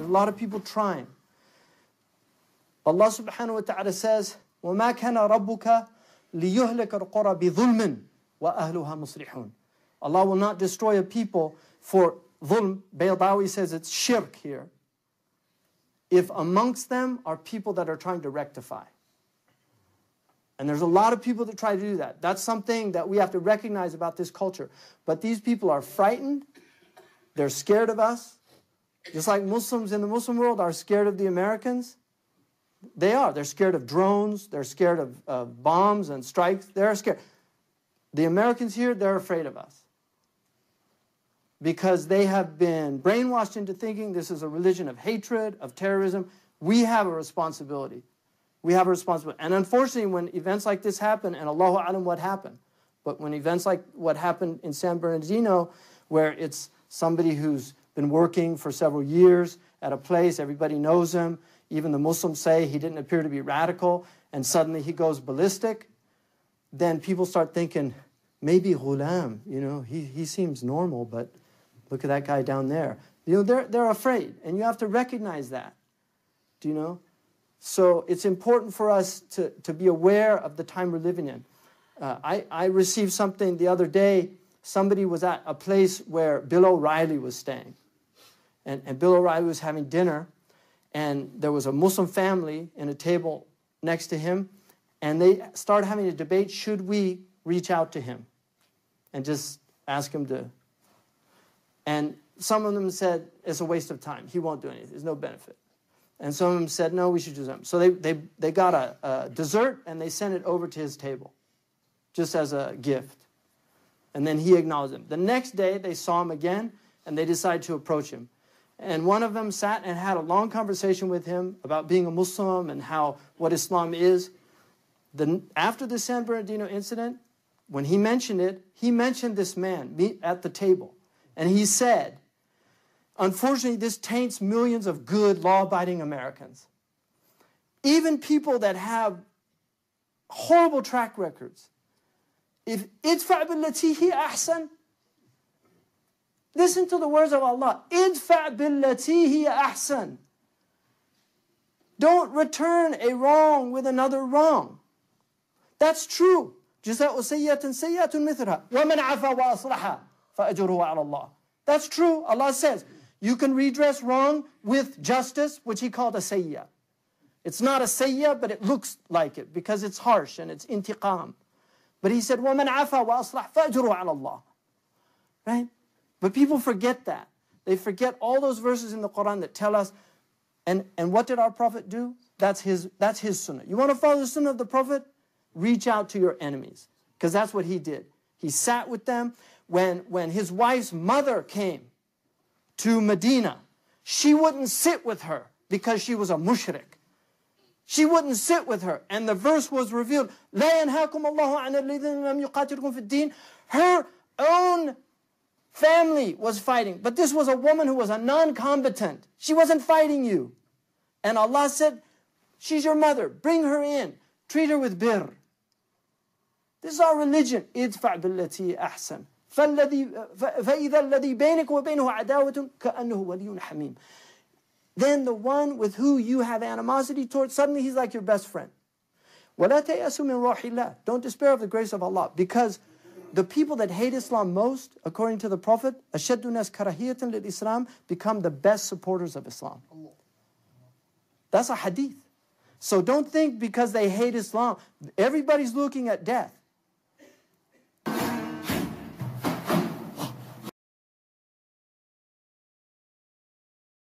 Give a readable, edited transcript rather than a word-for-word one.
There's a lot of people trying. Allah subhanahu wa ta'ala says, وَمَا كَانَ رَبُّكَ لِيُهْلِكَ الْقُرَى بِظُلْمٍ وَأَهْلُهَا مُصْلِحُونَ. Allah will not destroy a people for dhulm. Baydawi says it's shirk here, if amongst them are people that are trying to rectify. And there's a lot of people that try to do that. That's something that we have to recognize about this culture. But these people are frightened. They're scared of us. Just like Muslims in the Muslim world are scared of the Americans. They are. They're scared of drones. They're scared of bombs and strikes. They're scared. The Americans here, they're afraid of us. Because they have been brainwashed into thinking this is a religion of hatred, of terrorism. We have a responsibility. We have a responsibility. And unfortunately, when events like this happen, and Allahu A'lam what happened, but when events like what happened in San Bernardino, where it's somebody who's been working for several years at a place, everybody knows him, even the Muslims say he didn't appear to be radical, and suddenly he goes ballistic, then people start thinking, maybe Ghulam, he seems normal, but look at that guy down there. They're afraid, and you have to recognize that. Do you know? So it's important for us to be aware of the time we're living in. I received something the other day. Somebody was at a place where Bill O'Reilly was staying. And Bill O'Reilly was having dinner, and there was a Muslim family in a table next to him, and they started having a debate, should we reach out to him and just ask him to... And some of them said, it's a waste of time. He won't do anything. There's no benefit. And some of them said, no, we should do something. So they got a dessert, and they sent it over to his table, just as a gift. And then he acknowledged them. The next day, they saw him again, and they decided to approach him. And one of them sat and had a long conversation with him about being a Muslim and what Islam is. After the San Bernardino incident, when he mentioned it, he mentioned this man at the table. And he said, unfortunately, this taints millions of good, law-abiding Americans. Even people that have horrible track records. If idfa' billati hi ahsan, listen to the words of Allah. Idfa' billati hi ahsan. Don't return a wrong with another wrong. That's true. جزاء سيئة سيئة مثلها ومن عفا وأصلح فأجره على الله. That's true. Allah says, you can redress wrong with justice, which He called a sayyah. It's not a sayyah, but it looks like it because it's harsh and it's intiqam. But He said, وَمَنْ عَفَى وَأَصْلَحْ فَأَجْرُهُ عَلَى اللَّهِ. Right? But people forget that. They forget all those verses in the Quran that tell us, and what did our Prophet do? That's his sunnah. You want to follow the sunnah of the Prophet? Reach out to your enemies. Because that's what he did. He sat with them. When his wife's mother came to Medina, she wouldn't sit with her because she was a mushrik. She wouldn't sit with her. And the verse was revealed. لَا يَنْهَاكُمُ اللَّهُ عَنَ الَّذِينَ لَمْ يُقَاتِلُكُمْ فِي الدِّينِ. Her own family was fighting. But this was a woman who was a non-combatant. She wasn't fighting you. And Allah said, she's your mother. Bring her in. Treat her with birr. This is our religion. idfa' billati ahsan. فَإِذَا الَّذِي بَيْنِكَ وَبَيْنَهُ عَدَاوَةٌ كَأَنَّهُ وَلِيٌّ حَمِيمٌ. Then the one with who you have animosity towards, suddenly he's like your best friend. وَلَا تَيْأَسُوا مِنْ رَوْحِ اللَّهِ. Don't despair of the grace of Allah. Because the people that hate Islam most, according to the Prophet, أَشَدُّ النَّاسِ كَرَاهِيَةً لِلْإِسْلَامِ, become the best supporters of Islam. That's a hadith. So don't think because they hate Islam, everybody's looking at death.